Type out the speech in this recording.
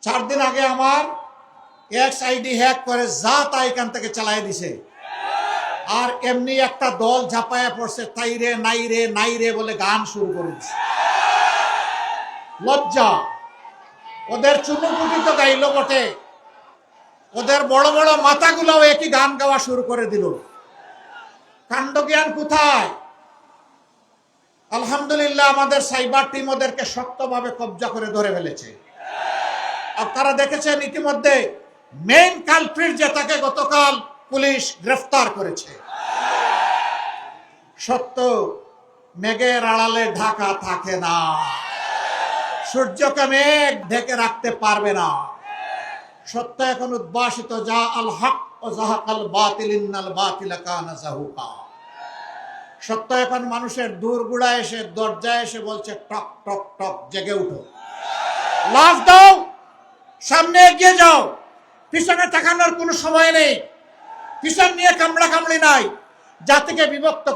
4 দিন আগে আমার এক্স আইডি হ্যাক করে যা তা এখান থেকে চালাই দিছে, আর এমনি একটা দল ঝাঁপায়া পড়ছে, তাই রে নাই রে নাই রে বলে গান শুরু করে দিছে। লজ্জা! ওদের চুনুপুটি তো গাইল বটে, ওদের বড় বড় মাথাগুলোও একই গান গাওয়া শুরু করে দিল। কাণ্ডজ্ঞান কোথায়? আলহামদুলিল্লাহ আমাদের সাইবার টিম ওদেরকে শক্তভাবে কবজা করে ধরে ফেলেছে। আপনারা দেখেছেন ইতিমধ্যে মেইন কালপ্রিট, যে তাকে গতকাল পুলিশ গ্রেফতার করেছে। সত্য মেঘের আড়ালে ঢাকা থাকে না, সূর্যকে মেঘ ঢেকে রাখতে পারবে না। সত্য এখন উদ্ভাসিত, যা আল হক ও জাহাকাল বাতিল ইন্নাল বাতিলা কানা যাহুকা। সত্য এখন মানুষের দূরগুড়া এসে দরজায় এসে বলছে, টক টক টক, জেগে উঠো, লাফ দাও, সামনে এগিয়ে যাও, পিছনে তাকানোর কোনো সময় নেই, পিছন নিয়ে কামড়া কামড়ি নাই, জাতিকে বিভক্ত